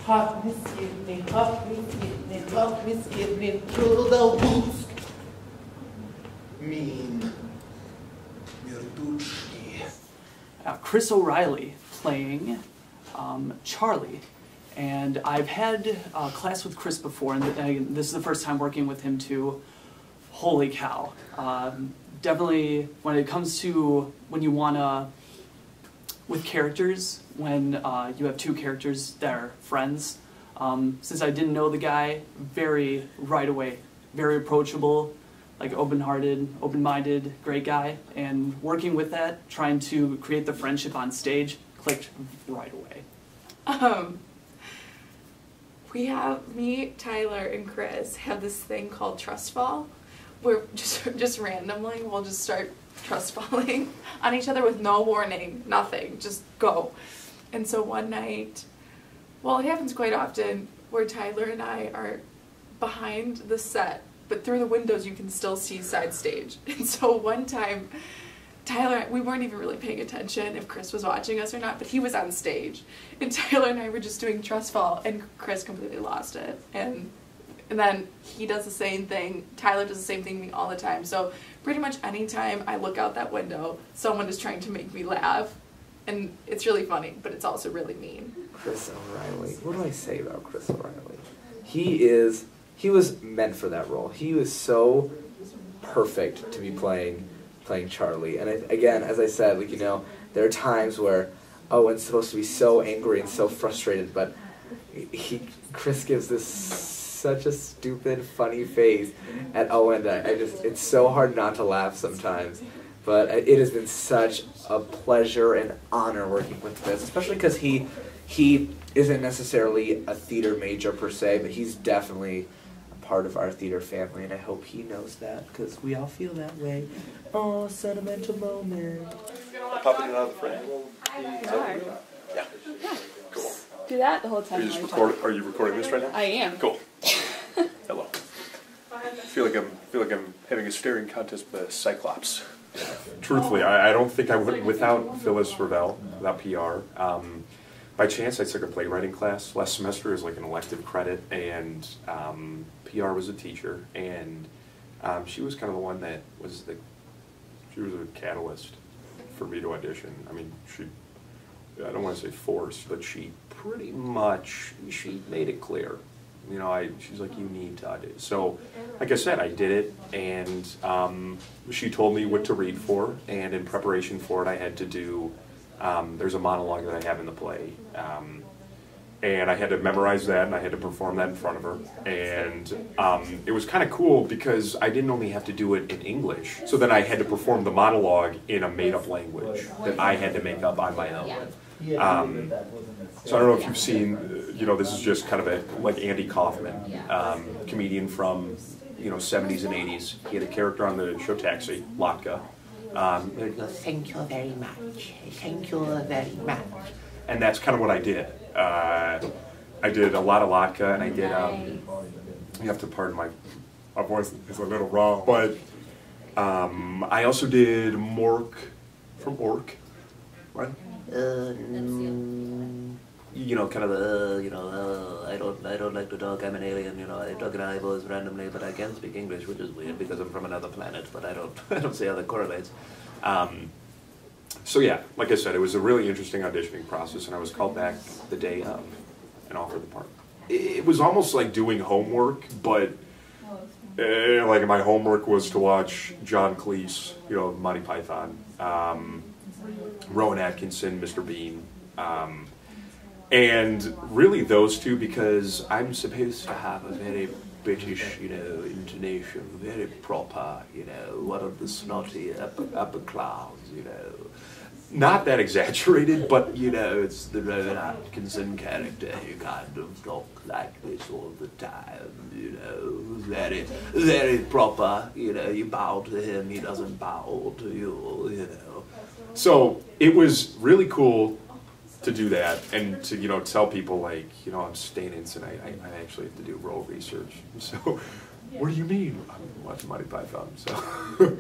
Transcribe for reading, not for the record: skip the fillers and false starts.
Hot whiskey, hot whiskey, hot whiskey, to the boots. Mean. Chris O'Reilly playing Charlie. And I've had class with Chris before, and this is the first time working with him too. Holy cow. Definitely when it comes to when you want to, with characters, when you have two characters that are friends, since I didn't know the guy, right away, very approachable, like open-hearted, open-minded, great guy, and working with that, trying to create the friendship on stage, clicked right away. Me, Tyler, and Chris have this thing called trust fall, where just randomly we'll just start trust falling on each other with no warning, nothing, just go. And so one night, well, it happens quite often, where Tyler and I are behind the set, but through the windows you can still see side stage. And so one time, Tyler, we weren't even really paying attention if Chris was watching us or not, but he was on stage. And Tyler and I were just doing trust fall, and Chris completely lost it. And then he does the same thing. Tyler does the same thing to me all the time. So pretty much anytime I look out that window, someone is trying to make me laugh. And it's really funny, but it's also really mean. Chris O'Reilly. What do I say about Chris O'Reilly? He was meant for that role. He was so perfect to be playing Charlie. And again, as I said, like, you know, there are times where Owen's supposed to be so angry and so frustrated, but Chris gives this such a stupid, funny face at Owen that it's so hard not to laugh sometimes. But it has been such a pleasure and honor working with Chris, especially because he isn't necessarily a theater major per se, but he's definitely a part of our theater family, and I hope he knows that, because we all feel that way. Oh, sentimental moment. Popping it out of the frame? Yeah. Cool. Do that the whole time. Are you recording this right now? I am. Cool. Hello. I feel like I'm having a staring contest with a Cyclops. Truthfully, I don't think I would without Phyllis Ravel, without PR. By chance, I took a playwriting class last semester as like an elective credit, and PR was a teacher, and she was kind of the one that was she was a catalyst for me to audition. I mean, I don't want to say forced, but she pretty much, she made it clear. You know, she's like, you need to audition. So, like I said, I did it, and she told me what to read for, and in preparation for it, I had to do, there's a monologue that I have in the play, and I had to memorize that, and I had to perform that in front of her, and it was kind of cool because I didn't only have to do it in English, so then I had to perform the monologue in a made-up language that I had to make up on my own. So I don't know if you've seen, you know, this is just kind of like Andy Kaufman, comedian from, you know, 70s and 80s. He had a character on the show Taxi, Latka. Thank you very much. Thank you very much. And that's kind of what I did. I did a lot of Latka, and I did, you have to pardon my voice is a little raw, but I also did Mork from Ork, right? You know, kind of I don't like to talk, I'm an alien, you know, I talk in eyeballs randomly, but I can speak English, which is weird because I'm from another planet, but I don't see how that correlates. So yeah, like I said, it was a really interesting auditioning process, and I was called back the day of and offered the part. It was almost like doing homework, but like my homework was to watch John Cleese, you know, Monty Python, Rowan Atkinson, Mr. Bean, and really those two, because I'm supposed to have a very British, you know, intonation, very proper, you know, one of the snotty upper clowns, you know. Not that exaggerated, but, you know, it's the Rowan Atkinson character. You kind of talk like this all the time, you know, very, very proper, you know, you bow to him, he doesn't bow to you, you know. So it was really cool to do that and to, you know, tell people, like, you know, I'm staying in tonight. I actually have to do role research. So, what do you mean? I'm watching Monty Python. So.